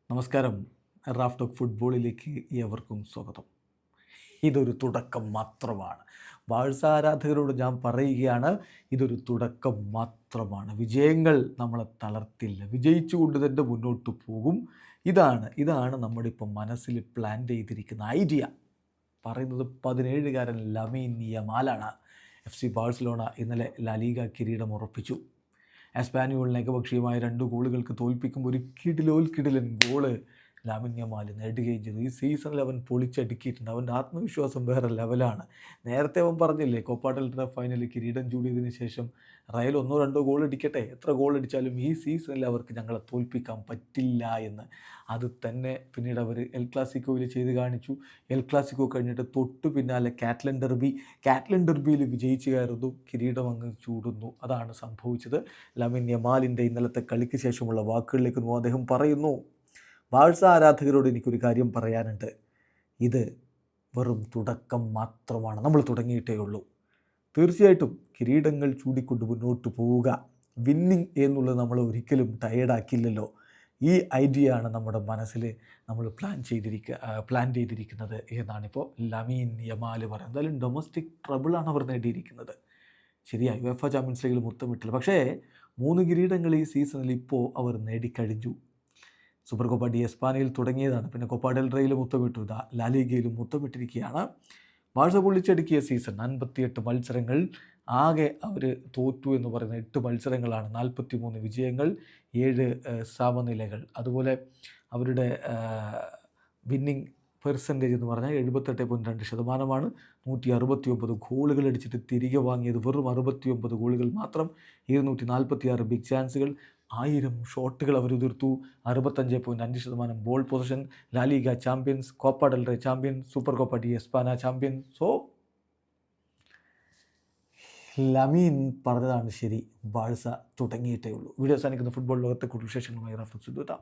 നമസ്കാരം. Raf talk ഫുട്ബോളിലേക്ക് ഏവർക്കും സ്വാഗതം. ഇതൊരു തുടക്കം മാത്രമാണ്. ബാഴ്സ ആരാധകരോട് ഞാൻ പറയുകയാണ്, ഇതൊരു തുടക്കം മാത്രമാണ്. വിജയങ്ങൾ നമ്മളെ തളർത്തില്ല. വിജയിച്ചുകൊണ്ട് തന്നെ മുന്നോട്ട് പോകും. ഇതാണ് നമ്മുടെ ഇപ്പം മനസ്സിൽ പ്ലാൻ ചെയ്തിരിക്കുന്ന ഐഡിയ. പറയുന്നത് 17-കാരൻ ലമീൻ യമാലാണ്. FC ബാഴ്സലോണ ഇന്നലെ ലാലിഗ കിരീടം ഉറപ്പിച്ചു. എസ്പാന്യോളിനെ ഏകപക്ഷീയമായ 2 ഗോളുകൾക്ക് തോൽപ്പിക്കുമ്പോൾ ഒരു കിടിലൻ ഗോള് ലാമിൻ യമാൽ നേടുകയും ചെയ്തു. ഈ സീസണിൽ അവൻ പൊളിച്ചടുക്കിയിട്ടുണ്ട്. അവൻ്റെ ആത്മവിശ്വാസം വേറെ ലെവലാണ്. നേരത്തെ അവൻ പറഞ്ഞില്ലേ, കോപ്പ ഡെൽ റേ ഫൈനലിൽ കിരീടം ചൂടിയതിന് ശേഷം റയൽ 1-2 ഗോൾ അടിക്കട്ടെ, എത്ര ഗോൾ അടിച്ചാലും ഈ സീസണിൽ അവർക്ക് ഞങ്ങളെ തോൽപ്പിക്കാൻ പറ്റില്ല എന്ന്. അത് തന്നെ പിന്നീട് അവർ എൽ ക്ലാസിക്കോയിൽ ചെയ്ത് കാണിച്ചു. എൽ ക്ലാസിക്കോ കഴിഞ്ഞിട്ട് തൊട്ടു പിന്നാലെ കാറ്റലൻ ഡെർബിയിൽ വിജയിച്ചു കയറുന്നു, കിരീടം അങ്ങ് ചൂടുന്നു. അതാണ് സംഭവിച്ചത്. ലാമിൻ യമാലിൻ്റെ ഇന്നലത്തെ കളിക്ക് ശേഷമുള്ള വാക്കുകളിലേക്ക് അദ്ദേഹം പറയുന്നു, ബാഴ്സ ആരാധകരോട് എനിക്കൊരു കാര്യം പറയാനുണ്ട്. ഇത് വെറും തുടക്കം മാത്രമാണ്. നമ്മൾ തുടങ്ങിയിട്ടേ ഉള്ളൂ. തീർച്ചയായിട്ടും കിരീടങ്ങൾ ചൂടിക്കൊണ്ട് മുന്നോട്ട് പോവുക. വിന്നിങ് എന്നുള്ളത് നമ്മൾ ഒരിക്കലും ടയേർഡാക്കില്ലല്ലോ. ഈ ഐഡിയ ആണ് നമ്മുടെ മനസ്സിൽ നമ്മൾ പ്ലാൻ ചെയ്തിരിക്കുന്നത് എന്നാണിപ്പോൾ ലമീൻ യമാൽ പറയുന്നത്. എന്തായാലും ഡൊമസ്റ്റിക് ട്രബിളാണ് അവർ നേടിയിരിക്കുന്നത്. ശരിയായി, UEFA ചാമ്പ്യൻസ് ലീഗിൽ മുത്തമിട്ടില്ല. പക്ഷേ 3 കിരീടങ്ങൾ ഈ സീസണിൽ ഇപ്പോൾ അവർ നേടിക്കഴിഞ്ഞു. സൂപ്പർ കോപ്പ ഡി എസ്പാനയിൽ തുടങ്ങിയതാണ്, പിന്നെ കോപ്പ ഡെൽ റേയിൽ മുത്തമിട്ടു, ലാലിഗയിലും മുത്തമിട്ടിരിക്കുകയാണ്. ബാഴ്സ പൊള്ളിച്ചടുക്കിയ സീസൺ 58 മത്സരങ്ങൾ ആകെ അവർ തോറ്റു എന്ന് പറയുന്ന 8 മത്സരങ്ങളാണ്. 43 വിജയങ്ങൾ, 7 സമനിലകൾ. അതുപോലെ അവരുടെ വിന്നിങ് പെർസെൻറ്റേജ് എന്ന് പറഞ്ഞാൽ 78.2%. 169 ഗോളുകൾ അടിച്ചിട്ട് തിരികെ വാങ്ങിയത് വെറും 69 ഗോളുകൾ മാത്രം. 246 ബിഗ് ചാൻസുകൾ, 1000 ഷോട്ടുകൾ അവർ ഉതിർത്തു. 65.5% ball possession. La Liga champions, Copa del Rey champion, super Copa de Espana champion. So Lamine പറഞ്ഞതാണ് ശരി, ബാഴ്സ തുടങ്ങിയിട്ടേ ഉള്ളൂ. വീഡിയോ അവസാനിക്കുന്ന ഫുട്ബോൾ ലോകത്തെ കൂടുതൽ വിശേഷങ്ങളുമായി റാഫ് ടോക്സ് എത്താം.